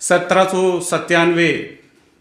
1797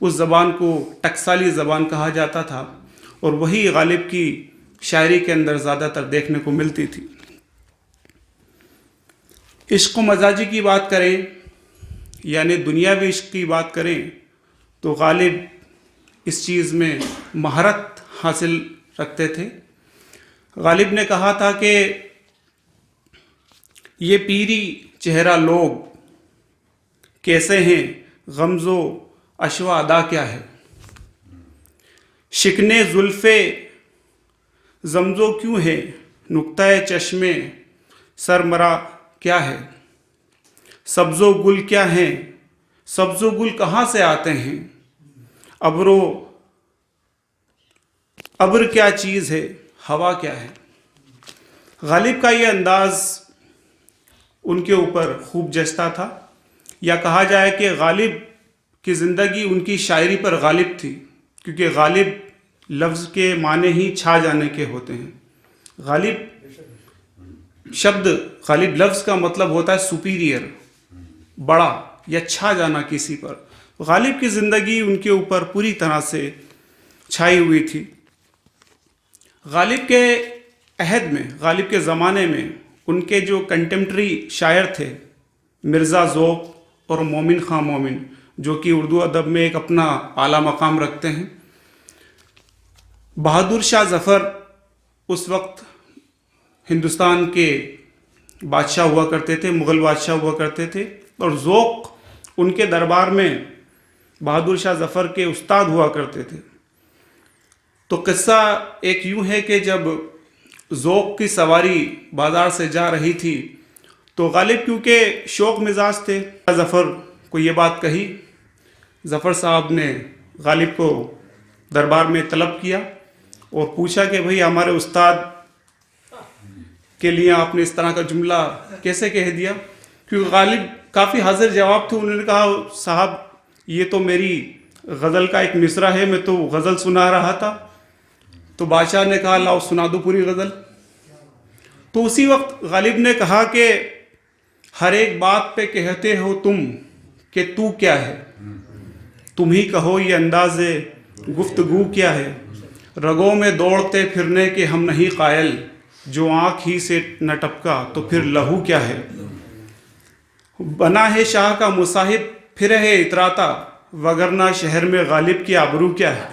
اس زبان کو ٹکسالی زبان کہا جاتا تھا، اور وہی غالب کی شاعری کے اندر زیادہ تر دیکھنے کو ملتی تھی۔ عشق و مزاجی کی بات کریں، یعنی دنیاوی عشق کی بات کریں، تو غالب اس چیز میں مہارت حاصل رکھتے تھے۔ غالب نے کہا تھا کہ یہ پیری چہرہ لوگ کیسے ہیں، غمز و اشو ادا کیا ہے، شکنے زلف زمزو کیوں ہے، نقطۂ چشم سرمرا کیا ہے، سبز و گل کیا ہیں، سبز و گل کہاں سے آتے ہیں، ابر کیا چیز ہے، ہوا کیا ہے۔ غالب کا یہ انداز ان کے اوپر خوب جچتا تھا، یا کہا جائے کہ غالب کی زندگی ان کی شاعری پر غالب تھی، کیونکہ غالب لفظ کے معنی ہی چھا جانے کے ہوتے ہیں۔ غالب لفظ کا مطلب ہوتا ہے سپیریئر، بڑا یا چھا جانا کسی پر۔ غالب کی زندگی ان کے اوپر پوری طرح سے چھائی ہوئی تھی۔ غالب کے عہد میں، غالب کے زمانے میں ان کے جو کنٹمپریری شاعر تھے، مرزا ذوق اور مومن خاں مومن، جو کہ اردو ادب میں ایک اپنا اعلیٰ مقام رکھتے ہیں۔ بہادر شاہ ظفر اس وقت ہندوستان کے بادشاہ ہوا کرتے تھے، مغل بادشاہ ہوا کرتے تھے، اور ذوق ان کے دربار میں بہادر شاہ ظفر کے استاد ہوا کرتے تھے۔ تو قصہ ایک یوں ہے کہ جب ذوق کی سواری بازار سے جا رہی تھی تو غالب کیونکہ شوق مزاج تھے، ظفر کو یہ بات کہی۔ ظفر صاحب نے غالب کو دربار میں طلب کیا اور پوچھا کہ بھئی ہمارے استاد کے لیے آپ نے اس طرح کا جملہ کیسے کہہ دیا، کیونکہ غالب کافی حاضر جواب تھے۔ انہوں نے کہا صاحب یہ تو میری غزل کا ایک مصرع ہے، میں تو غزل سنا رہا تھا۔ تو بادشاہ نے کہا لاؤ سنا دو پوری غزل۔ تو اسی وقت غالب نے کہا کہ ہر ایک بات پہ کہتے ہو تم کہ تو کیا ہے، تم ہی کہو یہ انداز گفتگو کیا ہے، رگوں میں دوڑتے پھرنے کے ہم نہیں قائل، جو آنکھ ہی سے نہ ٹپکا تو پھر لہو کیا ہے، بنا ہے شاہ کا مصاحب پھر ہے اتراتا، وگرنہ شہر میں غالب کی آبرو کیا ہے۔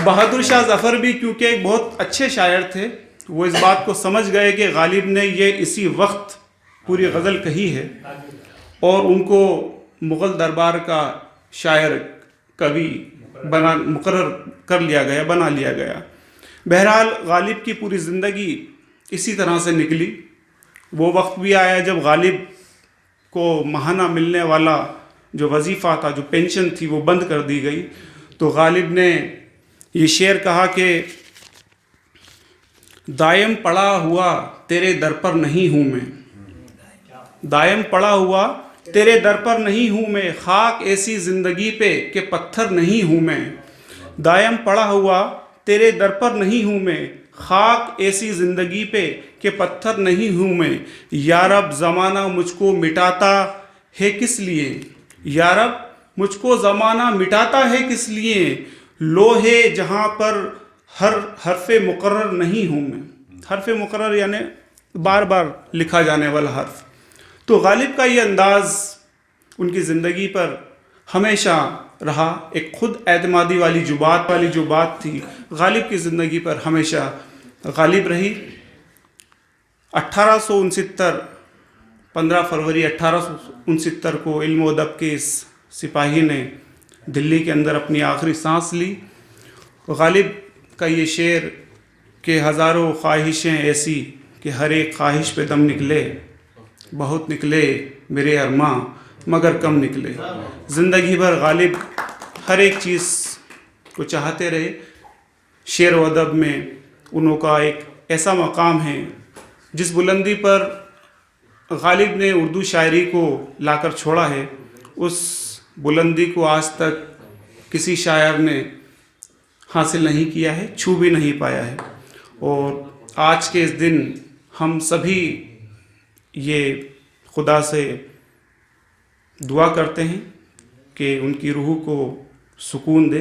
بہادر شاہ ظفر بھی کیونکہ ایک بہت اچھے شاعر تھے، وہ اس بات کو سمجھ گئے کہ غالب نے یہ اسی وقت پوری غزل کہی ہے، اور ان کو مغل دربار کا شاعر کبھی بنا لیا گیا۔ بہرحال غالب کی پوری زندگی اسی طرح سے نکلی۔ وہ وقت بھی آیا جب غالب کو ماہانہ ملنے والا جو وظیفہ تھا، جو پینشن تھی، وہ بند کر دی گئی۔ تو غالب نے یہ شعر کہا کہ دائم پڑا ہوا تیرے در پر نہیں ہوں میں، دائم پڑا ہوا تیرے در پر نہیں ہوں میں، خاک ایسی زندگی پہ کہ پتھر نہیں ہوں میں، دائم پڑا ہوا تیرے در پر نہیں ہوں میں، خاک ایسی زندگی پہ کہ پتھر نہیں ہوں میں، یا رب زمانہ مجھ کو مٹاتا ہے کس لیے، یا رب مجھ کو زمانہ مٹاتا ہے کس لیے، لوہے جہاں پر ہر حرف مقرر نہیں ہوں میں۔ حرف مقرر یعنی بار بار لکھا جانے والا حرف۔ تو غالب کا یہ انداز ان کی زندگی پر ہمیشہ رہا، ایک خود اعتمادی والی جو بات تھی غالب کی زندگی پر ہمیشہ غالب رہی۔ 15 فروری 1869 کو علم و ادب کے اس سپاہی نے دلی کے اندر اپنی آخری سانس لی۔ غالب کا یہ شعر کہ ہزاروں خواہشیں ایسی کہ ہر ایک خواہش پہ دم نکلے، بہت نکلے میرے ارماں مگر کم نکلے۔ زندگی بھر غالب ہر ایک چیز کو چاہتے رہے۔ شعر و ادب میں انہوں کا ایک ایسا مقام ہے جس بلندی پر غالب نے اردو شاعری کو لا کر چھوڑا ہے، اس بلندی کو آج تک کسی شاعر نے حاصل نہیں کیا ہے، چھو بھی نہیں پایا ہے۔ اور آج کے اس دن ہم سبھی یہ خدا سے دعا کرتے ہیں کہ ان کی روح کو سکون دے.